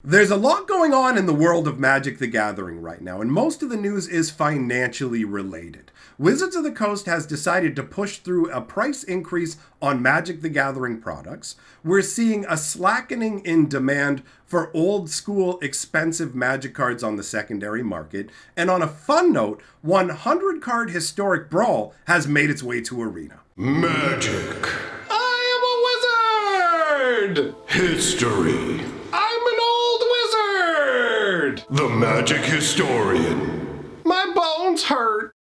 There's a lot going on in the world of Magic the Gathering right now, and most of the news is financially related. Wizards of the Coast has decided to push through a price increase on Magic the Gathering products. We're seeing a slackening in demand for old school expensive Magic cards on the secondary market. And on a fun note, 100 card Historic Brawl has made its way to Arena. Magic. I am a wizard! History. I'm an old wizard! The Magic Historian. My bones hurt.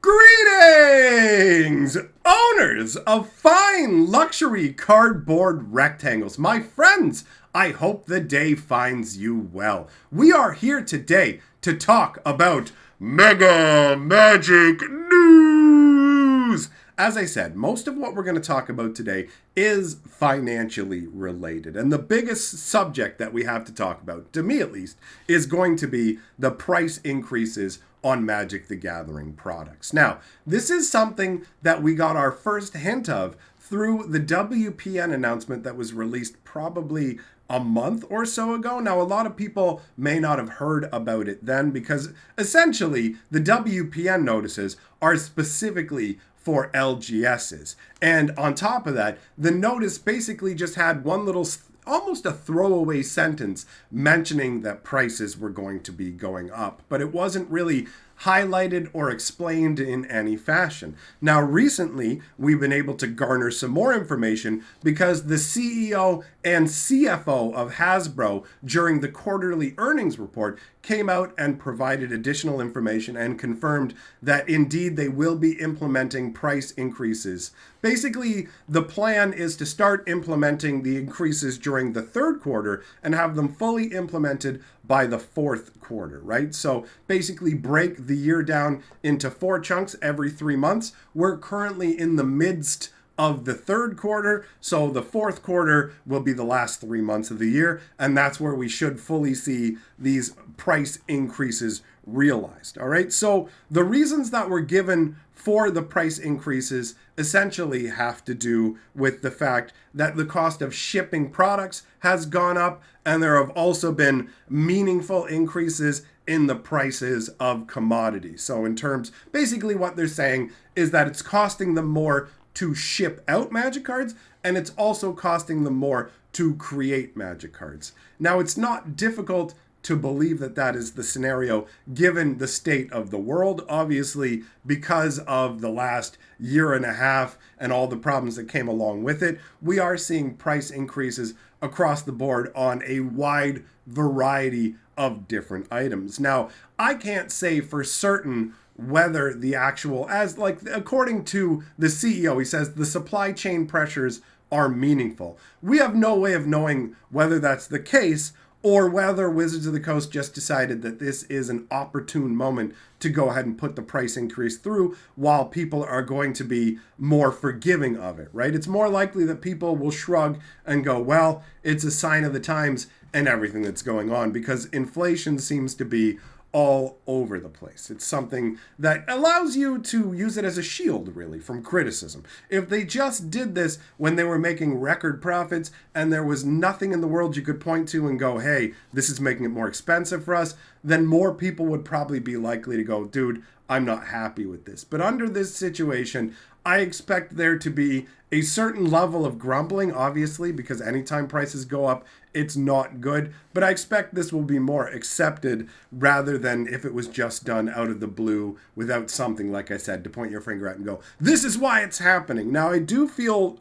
Greetings, owners of fine luxury cardboard rectangles. My friends, I hope the day finds you well. We are here today to talk about Mega Magic News. As I said, most of what we're going to talk about today is financially related. And the biggest subject that we have to talk about, to me at least, is going to be the price increases on Magic the Gathering products. Now, this is something that we got our first hint of through the WPN announcement that was released probably a month or so ago. Now, a lot of people may not have heard about it then because essentially the WPN notices are specifically for LGSs. And on top of that, the notice basically just had one little almost a throwaway sentence mentioning that prices were going to be going up, but it wasn't really highlighted or explained in any fashion. Now, recently, we've been able to garner some more information because the CEO and CFO of Hasbro during the quarterly earnings report came out and provided additional information and confirmed that indeed they will be implementing price increases. Basically, the plan is to start implementing the increases during the third quarter and have them fully implemented by the fourth quarter, right? So basically break the year down into 4 chunks every 3 months. We're currently in the midst of the third quarter, so the fourth quarter will be the last 3 months of the year, and that's where we should fully see these price increases realized. All right, so the reasons that were given for the price increases essentially have to do with the fact that the cost of shipping products has gone up, and there have also been meaningful increases in the prices of commodities. So in terms, basically what they're saying is that it's costing them more to ship out Magic cards, and it's also costing them more to create Magic cards. Now, it's not difficult to believe that that is the scenario given the state of the world. Obviously, because of the last year and a half and all the problems that came along with it, we are seeing price increases across the board on a wide variety of different items. Now, I can't say for certain whether the actual, as like according to the CEO, he says the supply chain pressures are meaningful. We have no way of knowing whether that's the case or whether Wizards of the Coast just decided that this is an opportune moment to go ahead and put the price increase through while people are going to be more forgiving of it, right? It's more likely that people will shrug and go, well, it's a sign of the times and everything that's going on, because inflation seems to be all over the place. It's something that allows you to use it as a shield, really, from criticism. If they just did this when they were making record profits and there was nothing in the world you could point to and go, hey, this is making it more expensive for us, then more people would probably be likely to go, dude, I'm not happy with this. But under this situation, I expect there to be a certain level of grumbling, obviously, because anytime prices go up, it's not good. But I expect this will be more accepted rather than if it was just done out of the blue without something, like I said, to point your finger at and go, this is why it's happening. Now, I do feel,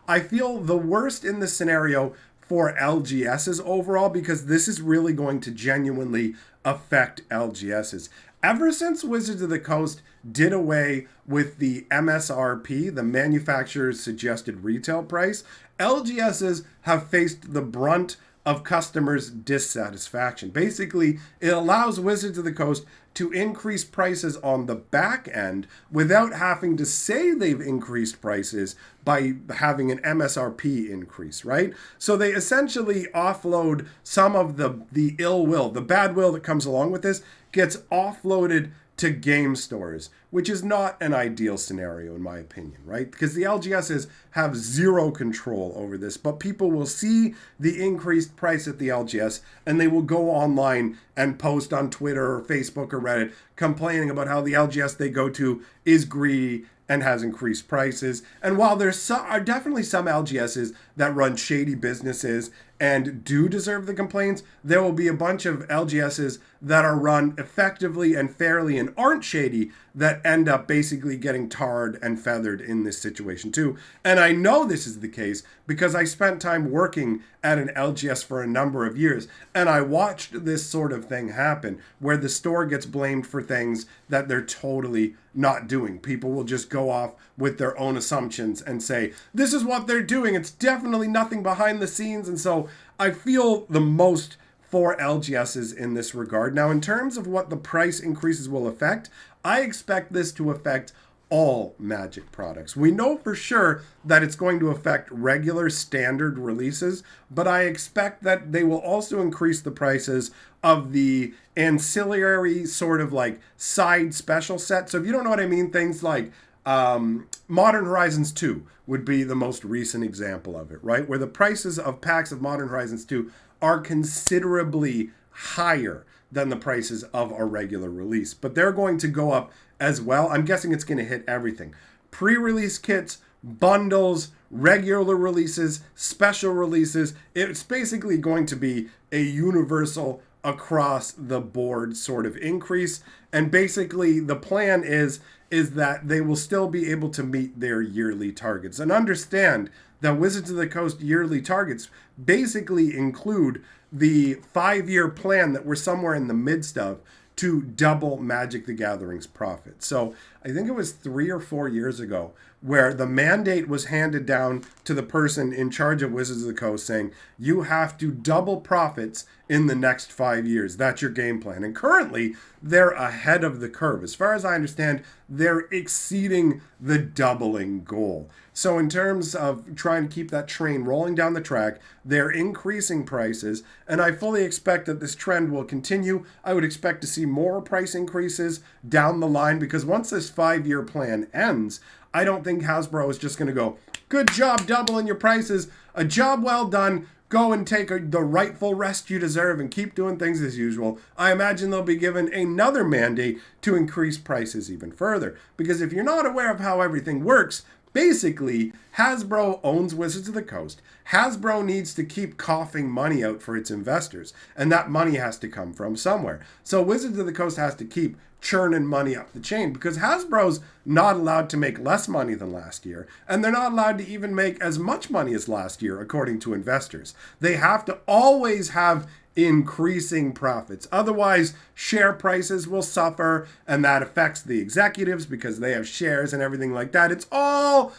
I feel the worst in this scenario for LGSs overall, because this is really going to genuinely affect LGSs. Ever since Wizards of the Coast did away with the MSRP, the manufacturer's suggested retail price, LGSs have faced the brunt of customers' dissatisfaction. Basically, it allows Wizards of the Coast to increase prices on the back end without having to say they've increased prices by having an MSRP increase, right? So they essentially offload some of the ill will, the bad will that comes along with this gets offloaded to game stores, which is not an ideal scenario in my opinion, right? Because the LGSs have zero control over this, but people will see the increased price at the LGS and they will go online and post on Twitter or Facebook or Reddit complaining about how the LGS they go to is greedy and has increased prices. And while there are definitely some LGSs that run shady businesses and do deserve the complaints, there will be a bunch of LGSs that are run effectively and fairly and aren't shady that end up basically getting tarred and feathered in this situation too. And I know this is the case because I spent time working at an LGS for a number of years, and I watched this sort of thing happen where the store gets blamed for things that they're totally not doing. People will just go off with their own assumptions and say, this is what they're doing. It's definitely nothing behind the scenes. And so I feel the most for LGSs in this regard. Now, in terms of what the price increases will affect, I expect this to affect all Magic products. We know for sure that it's going to affect regular standard releases, but I expect that they will also increase the prices of the ancillary sort of like side special set. So if you don't know what I mean, things like Modern Horizons 2 would be the most recent example of it, right? Where the prices of packs of Modern Horizons 2 are considerably higher than the prices of a regular release. But they're going to go up as well. I'm guessing it's going to hit everything. Pre-release kits, bundles, regular releases, special releases. It's basically going to be a universal across the board sort of increase. And basically the plan is that they will still be able to meet their yearly targets. And understand that Wizards of the Coast yearly targets basically include the 5-year plan that we're somewhere in the midst of to double Magic the Gathering's profit. So I think it was 3 or 4 years ago where the mandate was handed down to the person in charge of Wizards of the Coast saying, you have to double profits in the next 5 years. That's your game plan. And currently, they're ahead of the curve. As far as I understand, they're exceeding the doubling goal. So in terms of trying to keep that train rolling down the track, they're increasing prices, and I fully expect that this trend will continue. I would expect to see more price increases down the line because once this 5-year plan ends, I don't think Hasbro is just going to go, good job doubling your prices, a job well done, go and take the rightful rest you deserve and keep doing things as usual. I imagine they'll be given another mandate to increase prices even further. Because if you're not aware of how everything works, basically, Hasbro owns Wizards of the Coast. Hasbro needs to keep coughing money out for its investors, and that money has to come from somewhere. So Wizards of the Coast has to keep churning money up the chain because Hasbro's not allowed to make less money than last year, and they're not allowed to even make as much money as last year, according to investors. They have to always have increasing profits. Otherwise, share prices will suffer, and that affects the executives because they have shares and everything like that. It's all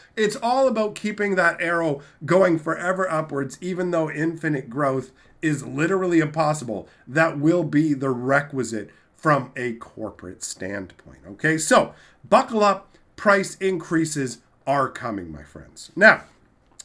about keeping that arrow going forever upwards, even though infinite growth is literally impossible. That will be the requisite from a corporate standpoint. Okay, so buckle up. Price increases are coming, my friends. Now,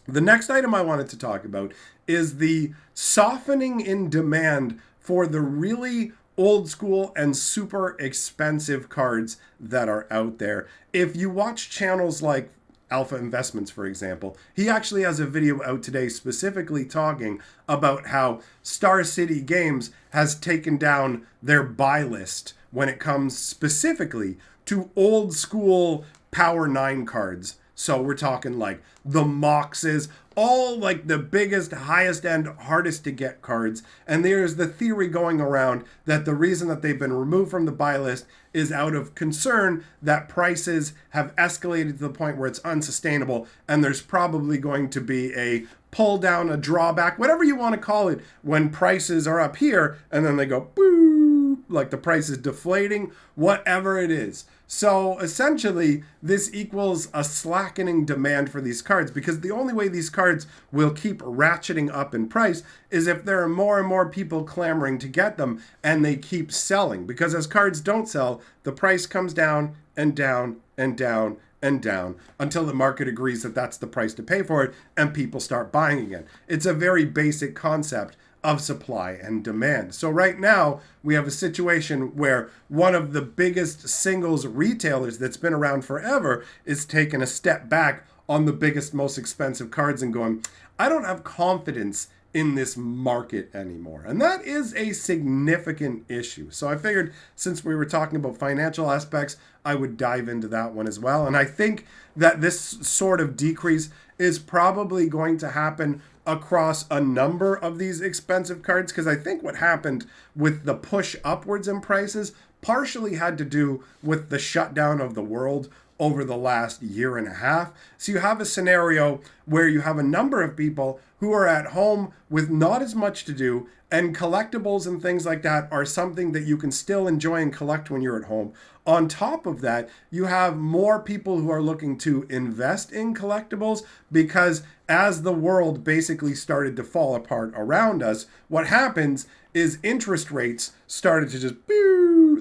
the next item I wanted to talk about is the softening in demand for the really old school and super expensive cards that are out there. If you watch channels like Alpha Investments, for example, he actually has a video out today specifically talking about how Star City Games has taken down their buy list when it comes specifically to old school Power 9 cards. So we're talking like the Moxes, all like the biggest, highest end, hardest to get cards. And there's the theory going around that the reason that they've been removed from the buy list is out of concern that prices have escalated to the point where it's unsustainable. And there's probably going to be a pull down, a drawback, whatever you want to call it, when prices are up here and then they go boo, like the price is deflating, whatever it is. So essentially, this equals a slackening demand for these cards because the only way these cards will keep ratcheting up in price is if there are more and more people clamoring to get them and they keep selling. Because as cards don't sell, the price comes down and down and down and down until the market agrees that that's the price to pay for it and people start buying again. It's a very basic concept of supply and demand. So right now, we have a situation where one of the biggest singles retailers that's been around forever is taking a step back on the biggest, most expensive cards and going, I don't have confidence in this market anymore. And that is a significant issue. So I figured since we were talking about financial aspects, I would dive into that one as well. And I think that this sort of decrease is probably going to happen across a number of these expensive cards, because I think what happened with the push upwards in prices partially had to do with the shutdown of the world over the last year and a half. So you have a scenario where you have a number of people who are at home with not as much to do, and collectibles and things like that are something that you can still enjoy and collect when you're at home. On top of that, you have more people who are looking to invest in collectibles, because as the world basically started to fall apart around us, what happens is interest rates started to just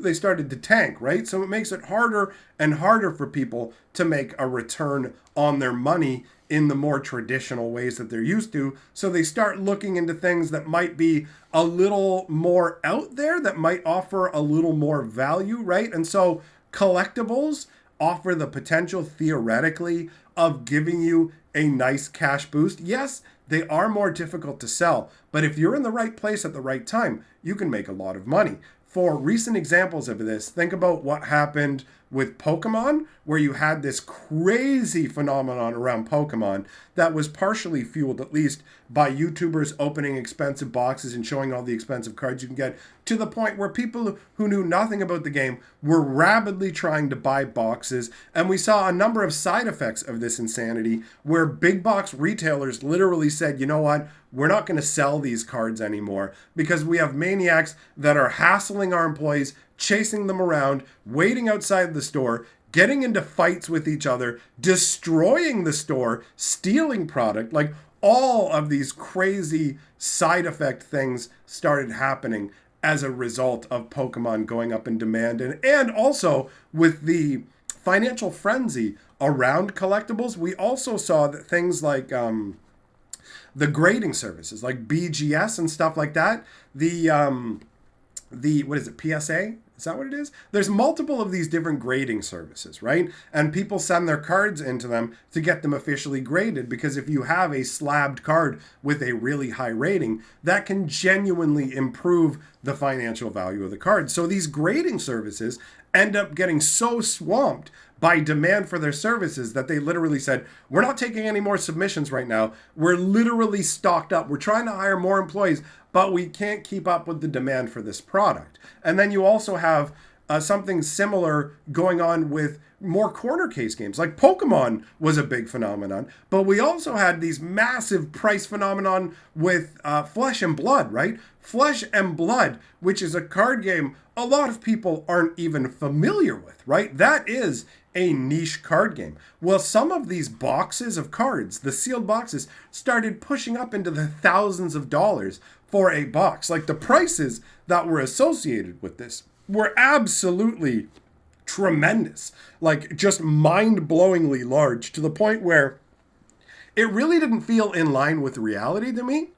they started to tank, right? So it makes it harder and harder for people to make a return on their money in the more traditional ways that they're used to. So they start looking into things that might be a little more out there, that might offer a little more value, right? And so collectibles offer the potential, theoretically, of giving you a nice cash boost. Yes, they are more difficult to sell, but if you're in the right place at the right time, you can make a lot of money. For recent examples of this, think about what happened with Pokemon, where you had this crazy phenomenon around Pokemon that was partially fueled, at least, by YouTubers opening expensive boxes and showing all the expensive cards you can get, to the point where people who knew nothing about the game were rabidly trying to buy boxes. And we saw a number of side effects of this insanity, where big box retailers literally said, you know what, we're not going to sell these cards anymore because we have maniacs that are hassling our employees, chasing them around, waiting outside the store, getting into fights with each other, destroying the store, stealing product. Like, all of these crazy side effect things started happening as a result of Pokemon going up in demand. And also with the financial frenzy around collectibles, we also saw that things like the grading services like BGS and stuff like that, the what is it, PSA? Is that what it is? There's multiple of these different grading services, right? And people send their cards into them to get them officially graded, because if you have a slabbed card with a really high rating, that can genuinely improve the financial value of the card. So these grading services end up getting so swamped by demand for their services that they literally said, we're not taking any more submissions right now. We're literally stocked up. We're trying to hire more employees, but we can't keep up with the demand for this product. And then you also have something similar going on with more corner case games. Like Pokemon was a big phenomenon, but we also had these massive price phenomenon with Flesh and Blood, right? Flesh and Blood, which is a card game a lot of people aren't even familiar with, right? That is a niche card game. Well, some of these boxes of cards, the sealed boxes, started pushing up into the thousands of dollars for a box. Like, the prices that were associated with this were absolutely tremendous, like just mind-blowingly large, to the point where it really didn't feel in line with reality to me.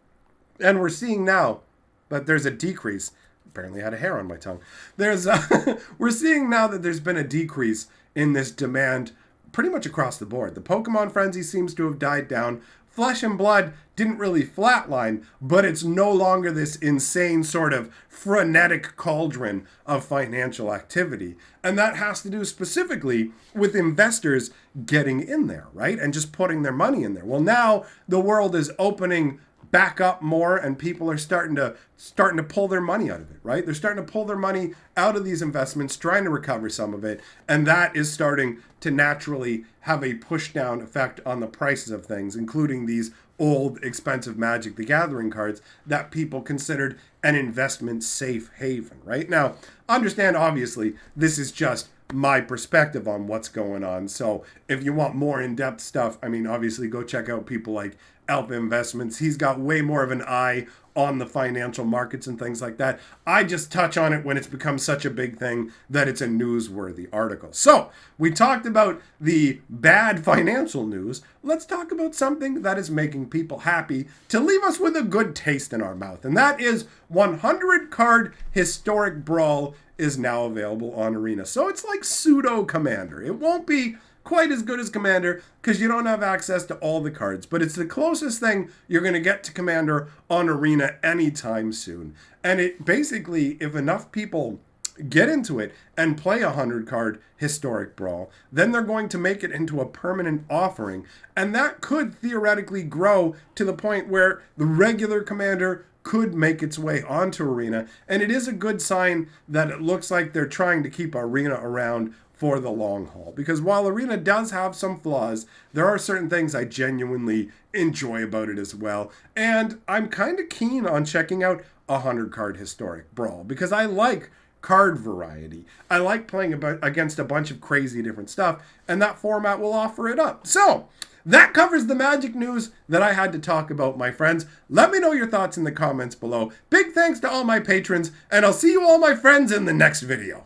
And we're seeing now that there's a decrease. Apparently I had a hair on my tongue. We're seeing now that there's been a decrease in this demand pretty much across the board. The Pokemon frenzy seems to have died down. Flesh and Blood didn't really flatline, but it's no longer this insane sort of frenetic cauldron of financial activity. And that has to do specifically with investors getting in there, right? And just putting their money in there. Well, now the world is opening back up more, and people are starting to pull their money out of it, right? They're starting to pull their money out of these investments, trying to recover some of it, and that is starting to naturally have a push down effect on the prices of things, including these old expensive Magic the Gathering cards that people considered an investment safe haven, right? Now, understand, obviously, this is just my perspective on what's going on. So if you want more in-depth stuff, I mean, obviously go check out people like Alpha Investments. He's got way more of an eye on the financial markets and things like that. I just touch on it when it's become such a big thing that it's a newsworthy article. So we talked about the bad financial news. Let's talk about something that is making people happy to leave us with a good taste in our mouth. And that is 100 card Historic Brawl is now available on Arena. So it's like pseudo Commander. It won't be quite as good as Commander because you don't have access to all the cards, but it's the closest thing you're going to get to Commander on Arena anytime soon. And it basically, if enough people get into it and play a 100 card Historic Brawl, then they're going to make it into a permanent offering, and that could theoretically grow to the point where the regular Commander could make its way onto Arena. And it is a good sign that it looks like they're trying to keep Arena around for the long haul. Because while Arena does have some flaws, there are certain things I genuinely enjoy about it as well. And I'm kind of keen on checking out a 100 card Historic Brawl because I like card variety. I like playing against a bunch of crazy different stuff, and that format will offer it up. So that covers the Magic news that I had to talk about, my friends. Let me know your thoughts in the comments below. Big thanks to all my patrons, and I'll see you all, my friends, in the next video.